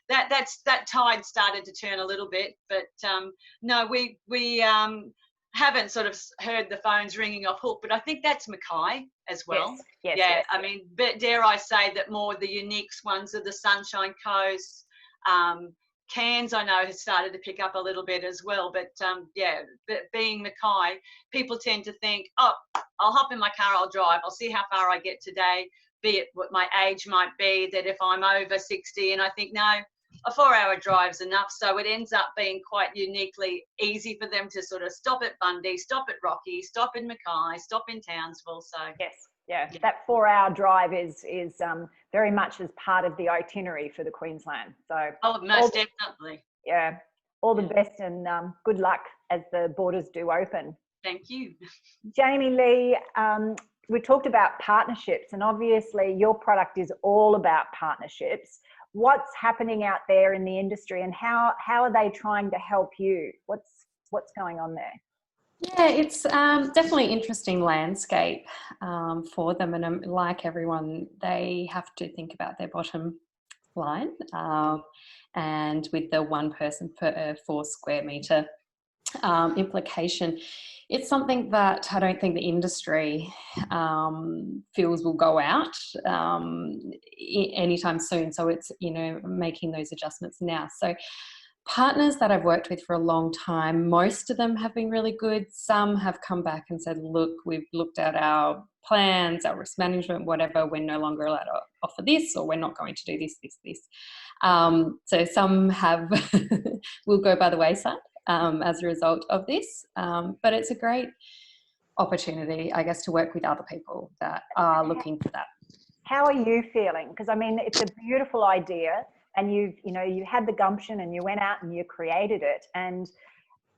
S4: that tide started to turn a little bit, but no, we haven't sort of heard the phones ringing off hook, but I think that's Mackay as well.
S1: Yes.
S4: I mean, but dare I say that more the unique ones are the Sunshine Coast. Cairns, I know, has started to pick up a little bit as well, but but being Mackay, people tend to think, oh, I'll hop in my car, I'll drive, I'll see how far I get today, be it what my age might be, that if I'm over 60, and I think, no, a 4-hour drive's enough. So it ends up being quite uniquely easy for them to sort of stop at Bundy, stop at Rocky, stop in Mackay, stop in Townsville. So
S1: yes, that 4-hour drive is very much as part of the itinerary for the Queensland. So
S4: most definitely.
S1: Yeah. all the best, and good luck as the borders do open.
S4: Thank you.
S1: Jamie Lee, we talked about partnerships, and obviously your product is all about partnerships. What's happening out there in the industry, and how are they trying to help you? What's going on there?
S6: Yeah, it's definitely interesting landscape for them, and like everyone, they have to think about their bottom line, and with the 1 person per 4 square metre implication, it's something that I don't think the industry feels will go out anytime soon. So it's, you know, making those adjustments now. So partners that I've worked with for a long time, most of them have been really good. Some have come back and said, look, we've looked at our plans, our risk management, whatever, we're no longer allowed to offer this, or we're not going to do this. So some have will go by the wayside as a result of this. But it's a great opportunity, I guess, to work with other people that are looking for that.
S1: How are you feeling? Because I mean, it's a beautiful idea, and you had the gumption and you went out and you created it. And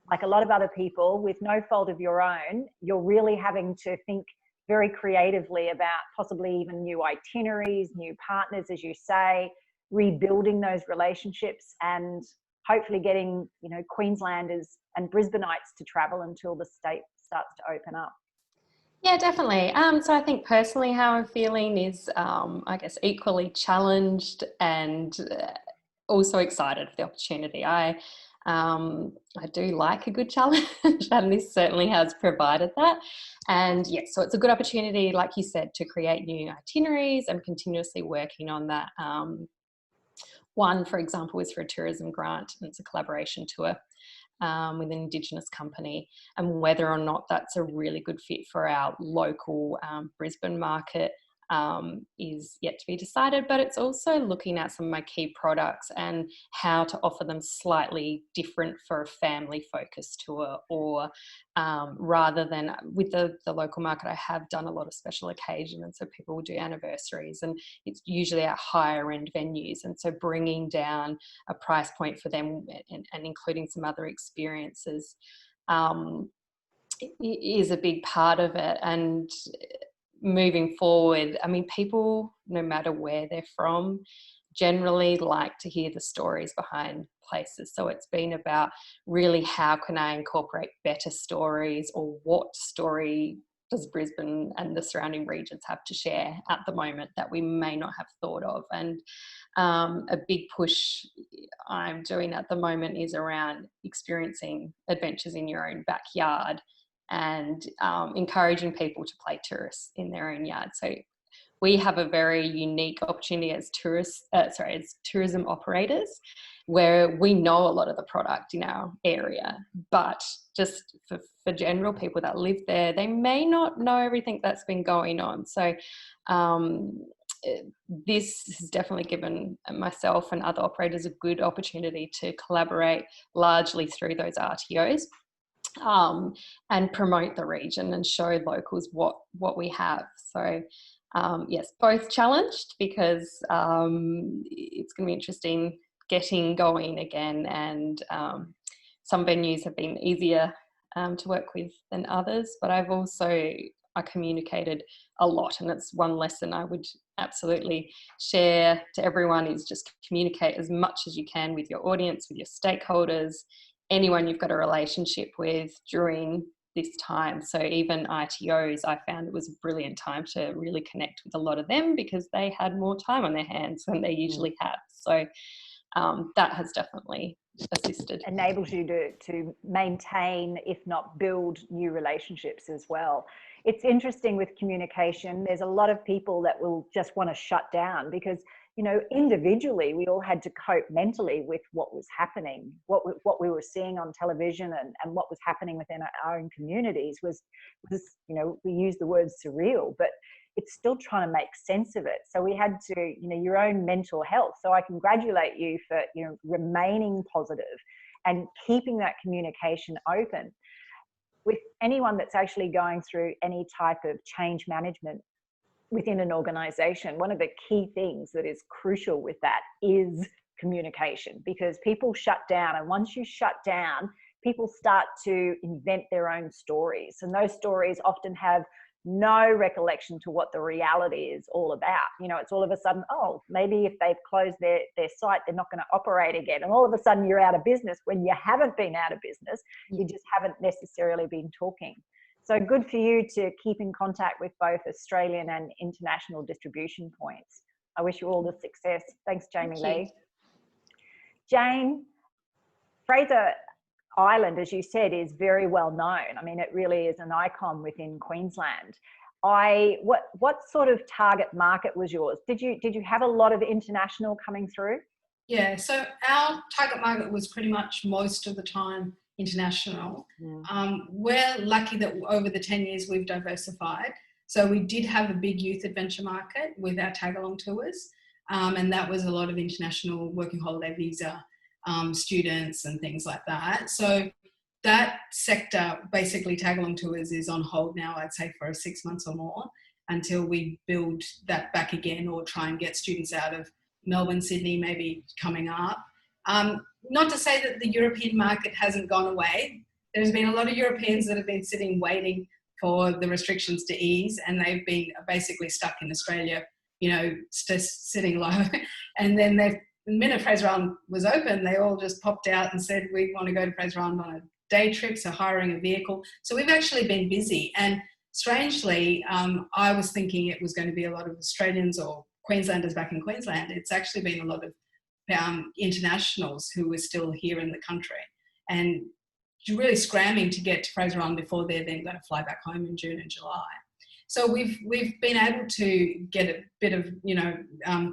S1: like a lot of other people, with no fault of your own, you're really having to think very creatively about possibly even new itineraries, new partners, as you say, rebuilding those relationships, and hopefully getting, you know, Queenslanders and Brisbaneites to travel until the state starts to open up.
S6: Yeah, definitely. So I think personally how I'm feeling is, I guess, equally challenged and also excited for the opportunity. I do like a good challenge, and this certainly has provided that. And yes, so it's a good opportunity, like you said, to create new itineraries. I'm continuously working on that. One, for example, is for a tourism grant, and it's a collaboration tour with an Indigenous company, and whether or not that's a really good fit for our local Brisbane market is yet to be decided. But it's also looking at some of my key products and how to offer them slightly different for a family focused tour, or rather than with the local market, I have done a lot of special occasion, and so people will do anniversaries, and it's usually at higher end venues, and so bringing down a price point for them and including some other experiences is a big part of it. And moving forward, I mean, people, no matter where they're from, generally like to hear the stories behind places. So it's been about really how can I incorporate better stories, or what story does Brisbane and the surrounding regions have to share at the moment that we may not have thought of. And a big push I'm doing at the moment is around experiencing adventures in your own backyard, and encouraging people to play tourists in their own yard. So we have a very unique opportunity as tourism operators, where we know a lot of the product in our area, but just for general people that live there, they may not know everything that's been going on. So this has definitely given myself and other operators a good opportunity to collaborate largely through those RTOs. And promote the region and show locals what we have. So yes, both challenged, because it's going to be interesting getting going again, and some venues have been easier to work with than others, but I communicated a lot, and it's one lesson I would absolutely share to everyone, is just communicate as much as you can with your audience, with your stakeholders, anyone you've got a relationship with during this time. So even ITOs, I found it was a brilliant time to really connect with a lot of them, because they had more time on their hands than they usually have. So that has definitely assisted.
S1: Enables you to maintain, if not build, new relationships as well. It's interesting with communication. There's a lot of people that will just want to shut down, because, you know, individually we all had to cope mentally with what was happening, what we were seeing on television, and what was happening within our own communities was, you know, we use the word surreal, but it's still trying to make sense of it. So we had to, you know, your own mental health. So I congratulate you for, you know, remaining positive and keeping that communication open. With anyone that's actually going through any type of change management within an organization, one of the key things that is crucial with that is communication, because people shut down, and once you shut down, people start to invent their own stories, and those stories often have no recollection to what the reality is all about. You know, it's all of a sudden, oh, maybe if they've closed their site, they're not going to operate again, and all of a sudden you're out of business when you haven't been out of business. You just haven't necessarily been talking. So good for you to keep in contact with both Australian and international distribution points. I wish you all the success. Thanks, Jamie Lee. Jane, Fraser Island, as you said, is very well known. I mean, it really is an icon within Queensland. What sort of target market was yours? Did you have a lot of international coming through?
S5: Yeah, so our target market was pretty much most of the time international. We're lucky that over the 10 years we've diversified. So we did have a big youth adventure market with our tag-along tours, and that was a lot of international working holiday visa students and things like that. So that sector, basically tag-along tours, is on hold now, I'd say for 6 months or more, until we build that back again or try and get students out of Melbourne, Sydney, maybe coming up. Not to say that the European market hasn't gone away. There's been a lot of Europeans that have been sitting waiting for the restrictions to ease, and they've been basically stuck in Australia, you know, just sitting low. And then the minute Fraser Island was open, they all just popped out and said, we want to go to Fraser Island on a day trip, so hiring a vehicle. So we've actually been busy. And strangely, I was thinking it was going to be a lot of Australians or Queenslanders back in Queensland. It's actually been a lot of internationals who were still here in the country and really scramming to get to Fraser Island before they're then going to fly back home in June and July. So we've been able to get a bit of, you know,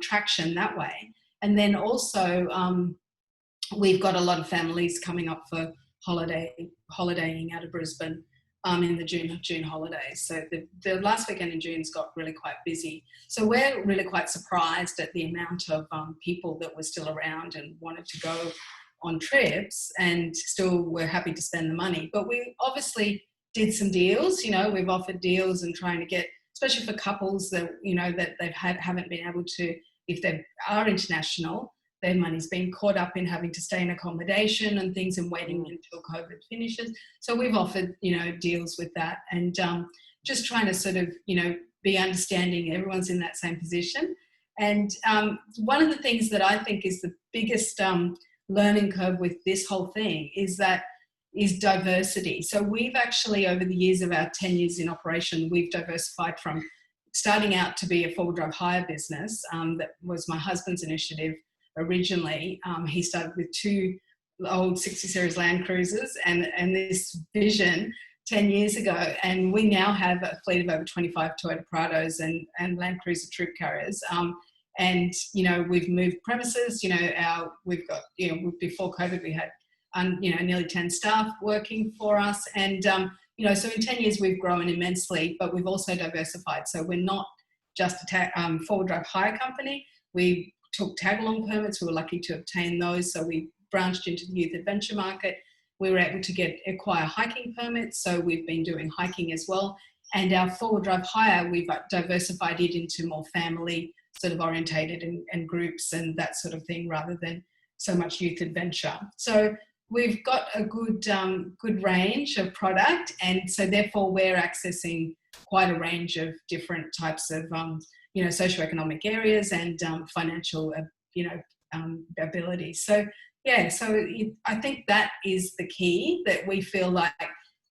S5: traction that way. And then also we've got a lot of families coming up for holidaying out of Brisbane in the June holidays. So the last weekend in June's got really quite busy. So we're really quite surprised at the amount of people that were still around and wanted to go on trips and still were happy to spend the money. But we obviously did some deals. You know, we've offered deals and trying to get, especially for couples that, you know, that haven't been able to, if they are international, their money's been caught up in having to stay in accommodation and things and waiting until COVID finishes. So we've offered, you know, deals with that, and just trying to sort of, you know, be understanding everyone's in that same position. And one of the things that I think is the biggest learning curve with this whole thing is diversity. So we've actually, over the years of our 10 years in operation, we've diversified from starting out to be a four-wheel drive hire business. That was my husband's initiative originally. He started with 2 old 60 series Land Cruisers and this vision 10 years ago. And we now have a fleet of over 25 Toyota Prados and Land Cruiser troop carriers. And, you know, we've moved premises, you know, we've got, you know, before COVID we had, you know, nearly 10 staff working for us. And, you know, so in 10 years we've grown immensely, but we've also diversified. So we're not just a four-wheel drive hire company. We took tag-along permits. We were lucky to obtain those. So we branched into the youth adventure market. We were able to acquire hiking permits. So we've been doing hiking as well. And our four-wheel drive hire, we've diversified it into more family sort of orientated and groups and that sort of thing, rather than so much youth adventure. So we've got a good range of product, and so therefore we're accessing quite a range of different types of you know, socioeconomic areas and financial you know, abilities. So yeah, so I think that is the key, that we feel like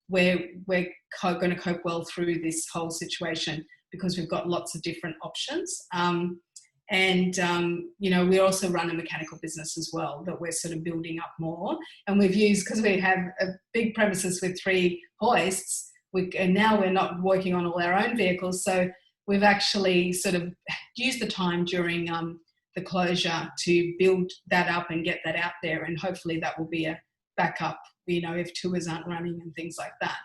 S5: we're going to cope well through this whole situation because we've got lots of different options. And, you know, we also run a mechanical business as well that we're sort of building up more. And we've used, because we have a big premises with 3 hoists, and now we're not working on all our own vehicles. So we've actually sort of used the time during the closure to build that up and get that out there. And hopefully that will be a backup, you know, if tours aren't running and things like that.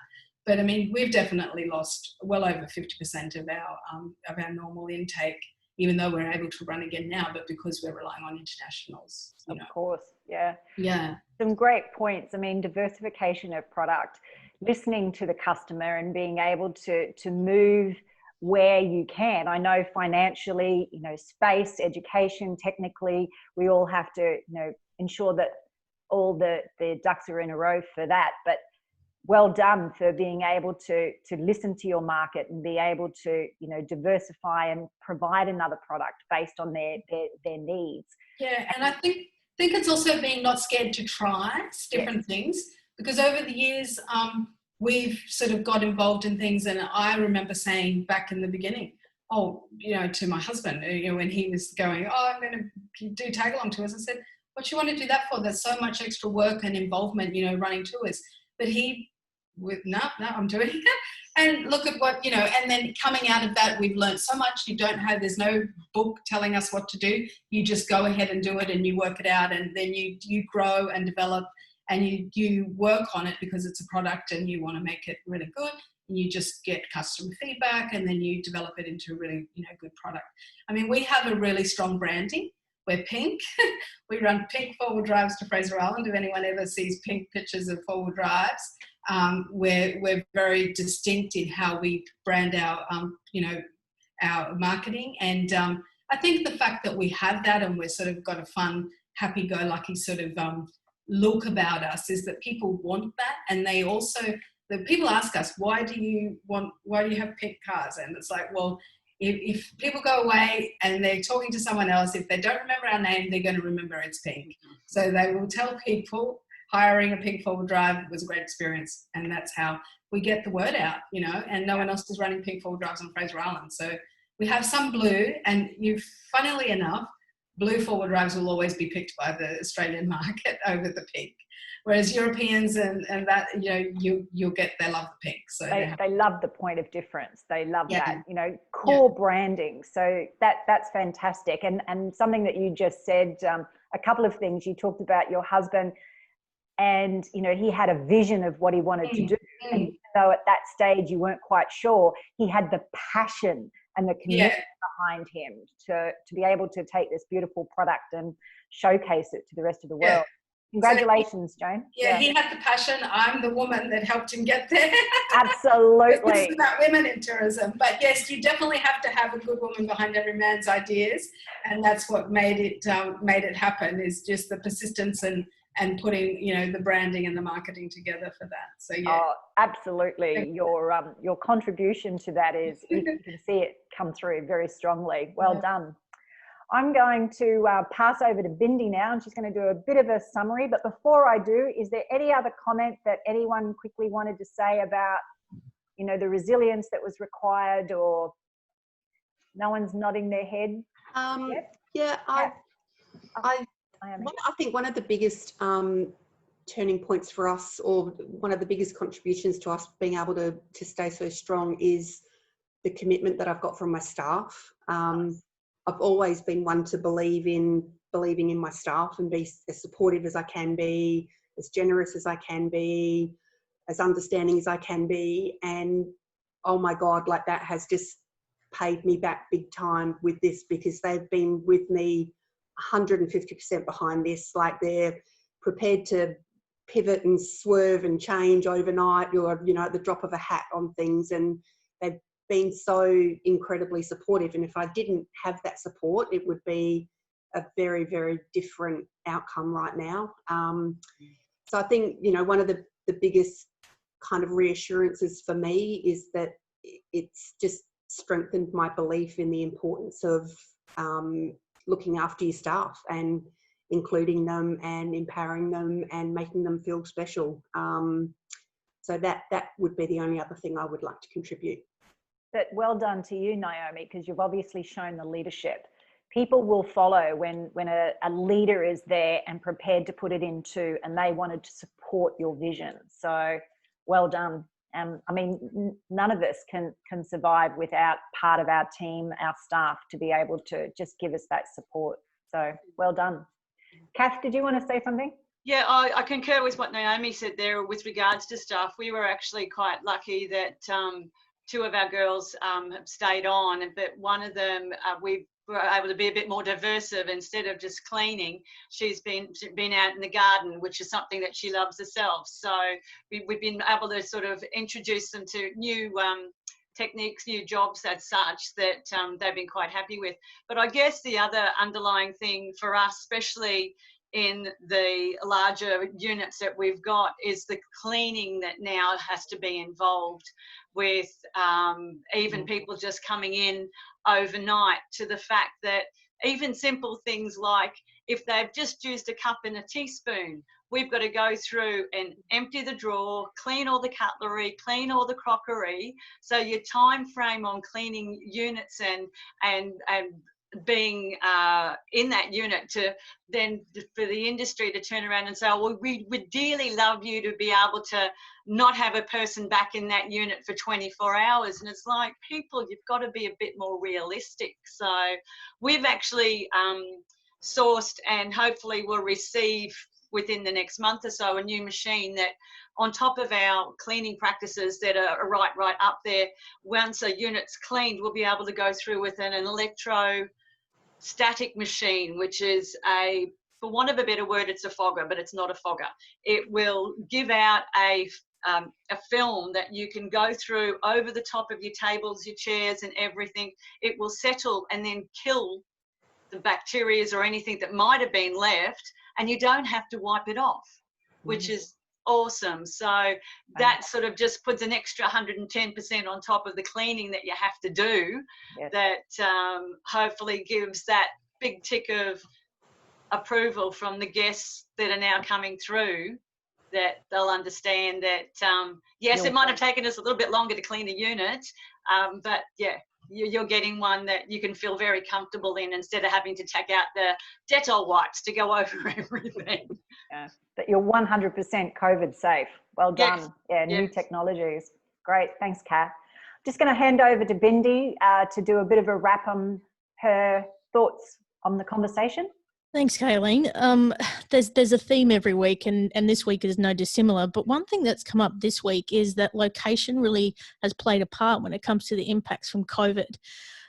S5: But I mean, we've definitely lost well over 50% of our normal intake, even though we're able to run again now, but because we're relying on internationals.
S1: Of course, yeah.
S5: Yeah.
S1: Some great points. I mean, diversification of product, listening to the customer and being able to move where you can. I know financially, space, education, technically, we all have to, ensure that all the ducks are in a row for that. But well done for being able to listen to your market and be able to, diversify and provide another product based on their needs.
S5: Yeah, and I think it's also being not scared to try different things, because over the years, we've sort of got involved in things, and I remember saying back in the beginning, to my husband, when he was going, I'm going to do tag along tours, I said, what do you want to do that for? There's so much extra work and involvement, running tours. But no, I'm doing it. And look at what, and then coming out of that, we've learned so much. There's no book telling us what to do. You just go ahead and do it, and you work it out, and then you grow and develop, and you work on it because it's a product and you want to make it really good. And you just get customer feedback, and then you develop it into a really, good product. I mean, we have a really strong branding. We're pink. We run pink four-wheel drives to Fraser Island. If anyone ever sees pink pictures of four-wheel drives, we're very distinct in how we brand our marketing. And I think the fact that we have that, and we're sort of got a fun, happy-go-lucky sort of look about us, is that people want that. And they also, the people ask us, why do you have pink cars? And it's like, well, if people go away and they're talking to someone else, if they don't remember our name, they're going to remember it's pink. So they will tell people hiring a pink four-wheel drive was a great experience. And that's how we get the word out, and no one else is running pink four-wheel drives on Fraser Island. So we have some blue, and funnily enough, blue four-wheel drives will always be picked by the Australian market over the pink. Whereas Europeans and that, you'll get, they love the pink. So
S1: they love the point of difference. They love that, core branding. So that's fantastic. And something that you just said, a couple of things. You talked about your husband, and, he had a vision of what he wanted to do. And even though at that stage you weren't quite sure, he had the passion and the commitment behind him to be able to take this beautiful product and showcase it to the rest of the world. Congratulations, Jane.
S5: Yeah, he had the passion. I'm the woman that helped him get there.
S1: Absolutely.
S5: It's about women in tourism. But yes, you definitely have to have a good woman behind every man's ideas. And that's what made it happen, is just the persistence and putting, the branding and the marketing together for that. So yeah.
S1: Oh, absolutely. Your contribution to that is, you can see it come through very strongly. Well done. I'm going to pass over to Bindi now, and she's going to do a bit of a summary. But before I do, is there any other comment that anyone quickly wanted to say about, the resilience that was required, or no one's nodding their head?
S2: I think one of the biggest turning points for us, or one of the biggest contributions to us being able to stay so strong, is the commitment that I've got from my staff. I've always been one to believing in my staff and be as supportive as I can be, as generous as I can be, as understanding as I can be. And oh my God, like, that has just paid me back big time with this, because they've been with me 150% behind this. Like, they're prepared to pivot and swerve and change overnight, or, at the drop of a hat on things. And they've been so incredibly supportive. And if I didn't have that support, it would be a very, very different outcome right now. So I think, one of the biggest kind of reassurances for me is that it's just strengthened my belief in the importance of looking after your staff and including them and empowering them and making them feel special. So that would be the only other thing I would like to contribute.
S1: But well done to you, Naomi, because you've obviously shown the leadership. People will follow when a leader is there and prepared to put it into, and they wanted to support your vision. So well done. I mean, none of us can survive without part of our team, our staff, to be able to just give us that support. So well done. Cath, did you want to say something?
S4: Yeah, I concur with what Naomi said there with regards to staff. We were actually quite lucky that two of our girls have stayed on, but one of them, we were able to be a bit more diversive. Instead of just cleaning, she's been out in the garden, which is something that she loves herself. So we've been able to sort of introduce them to new techniques, new jobs as such that they've been quite happy with. But I guess the other underlying thing for us, especially in the larger units that we've got, is the cleaning that now has to be involved with even people just coming in overnight, to the fact that even simple things like if they've just used a cup and a teaspoon, we've got to go through and empty the drawer, clean all the cutlery, clean all the crockery. So your time frame on cleaning units and being in that unit, to then for the industry to turn around and say, oh, well, we would dearly love you to be able to not have a person back in that unit for 24 hours. And it's like, people, you've got to be a bit more realistic. So we've actually sourced, and hopefully will receive within the next month or so, a new machine that, on top of our cleaning practices that are right up there, once a unit's cleaned, we'll be able to go through with an electrostatic machine, which is a, for want of a better word, it's a fogger, but it's not a fogger. It will give out a film that you can go through over the top of your tables, your chairs and everything. It will settle and then kill the bacteria or anything that might have been left, and you don't have to wipe it off, which is awesome. So that sort of just puts an extra 110% on top of the cleaning that you have to do.
S1: Yes.
S4: That hopefully gives that big tick of approval from the guests that are now coming through, that they'll understand that yes, it might have taken us a little bit longer to clean the unit, but yeah, you're getting one that you can feel very comfortable in, instead of having to take out the Dettol wipes to go over everything.
S1: Yeah, that you're 100% COVID safe. Well done.
S4: Yes.
S1: Yeah, new
S4: Yes.
S1: technologies. Great. Thanks, Cath. Just going to hand over to Bindi to do a bit of a wrap on her thoughts on the conversation.
S7: Thanks, Kayleen. There's a theme every week, and this week is no dissimilar. But one thing that's come up this week is that location really has played a part when it comes to the impacts from COVID.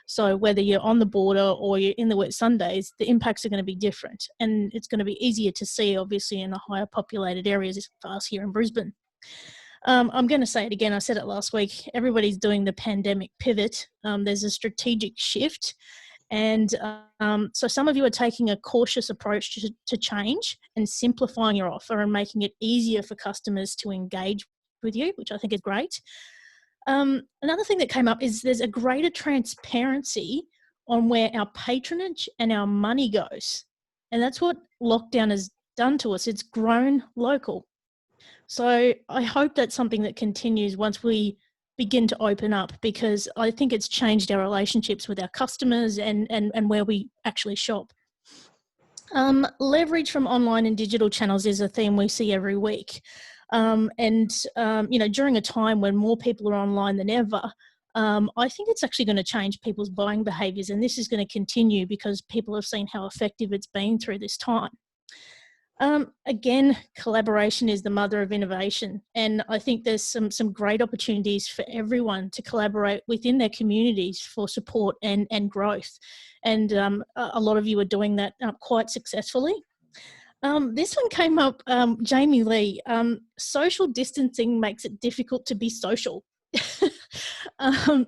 S7: So whether you're on the border or you're in the Whitsundays, the impacts are going to be different, and it's going to be easier to see, obviously, in the higher populated areas for us here in Brisbane. I'm going to say it again. I said it last week. Everybody's doing the pandemic pivot. There's a strategic shift. And so some of you are taking a cautious approach to change and simplifying your offer and making it easier for customers to engage with you, which I think is great. Another thing that came up is there's a greater transparency on where our patronage and our money goes. And that's what lockdown has done to us. It's grown local. So I hope that's something that continues once we begin to open up, because I think it's changed our relationships with our customers and where we actually shop. Leverage from online and digital channels is a theme we see every week. You know, during a time when more people are online than ever, I think it's actually going to change people's buying behaviours, and this is going to continue because people have seen how effective it's been through this time. Again, collaboration is the mother of innovation, and I think there's some great opportunities for everyone to collaborate within their communities for support and growth, and a lot of you are doing that quite successfully. This one came up, Jamie Lee. Social distancing makes it difficult to be social.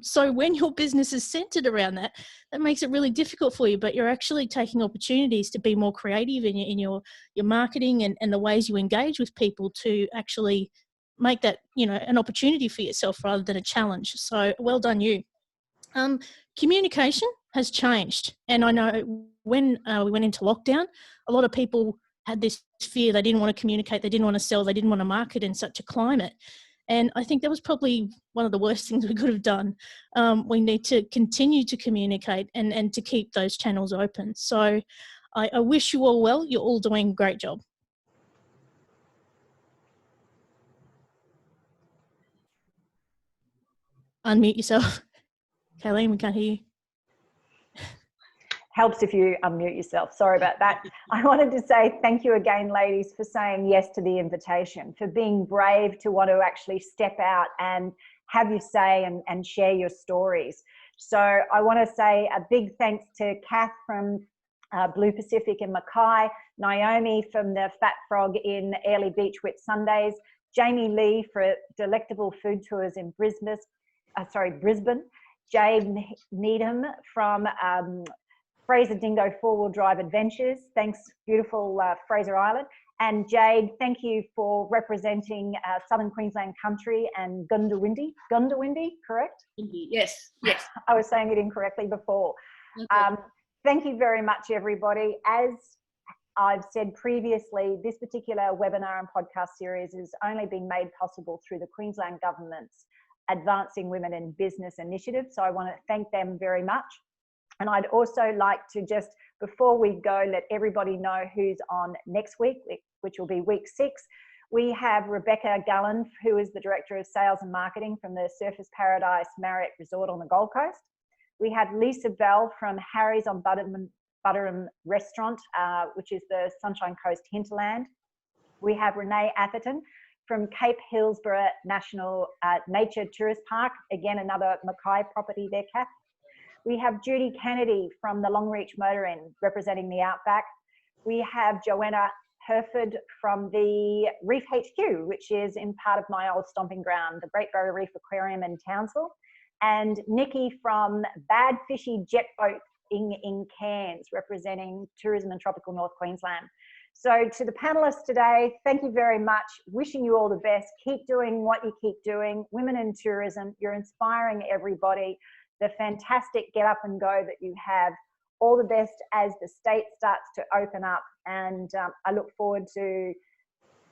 S7: So when your business is centered around that makes it really difficult for you, but you're actually taking opportunities to be more creative in your marketing and the ways you engage with people to actually make that, you know, an opportunity for yourself rather than a challenge. So well done you. Communication has changed, and I know when we went into lockdown, a lot of people had this fear. They didn't want to communicate, they didn't want to sell, they didn't want to market in such a climate. And I think that was probably one of the worst things we could have done. We need to continue to communicate and to keep those channels open. So I wish you all well. You're all doing a great job. Unmute yourself. Kayleen, we can't hear you.
S1: Helps if you unmute yourself. Sorry about that. I wanted to say thank you again, ladies, for saying yes to the invitation, for being brave to want to actually step out and have your say and share your stories. So I want to say a big thanks to Cath from Blue Pacific in Mackay, Naomi from the Fat Frog in Airlie Beach Whitsundays, Jamie Lee for Delectable Food Tours in Brisbane, Brisbane, Jade Needham from Fraser Dingo Four-Wheel Drive Adventures. Thanks, beautiful Fraser Island. And Jade, thank you for representing Southern Queensland Country and Goondiwindi. Goondiwindi, correct?
S3: Yes, yes.
S1: I was saying it incorrectly before. Thank you very much, everybody. As I've said previously, this particular webinar and podcast series is only being made possible through the Queensland Government's Advancing Women in Business initiative. So I want to thank them very much. And I'd also like to just, before we go, let everybody know who's on next week, which will be week 6. We have Rebecca Gallen, who is the Director of Sales and Marketing from the Surfers Paradise Marriott Resort on the Gold Coast. We have Lisa Bell from Harry's on Butterham Restaurant, which is the Sunshine Coast hinterland. We have Renee Atherton from Cape Hillsborough National Nature Tourist Park, again another Mackay property there, Cath. We have Judy Kennedy from the Longreach Motor Inn representing the Outback. We have Joanna Herford from the Reef HQ, which is in part of my old stomping ground, the Great Barrier Reef Aquarium in Townsville. And Nikki from Bad Fishy Jet Boat in Cairns, representing tourism in tropical North Queensland. So to the panelists today, thank you very much. Wishing you all the best. Keep doing what you keep doing. Women in tourism, you're inspiring everybody. The fantastic get up and go that you have. All the best as the state starts to open up. And I look forward to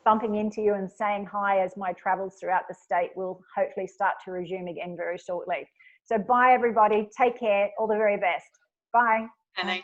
S1: bumping into you and saying hi as my travels throughout the state will hopefully start to resume again very shortly. So bye everybody. Take care. All the very best. Bye.
S4: Bye.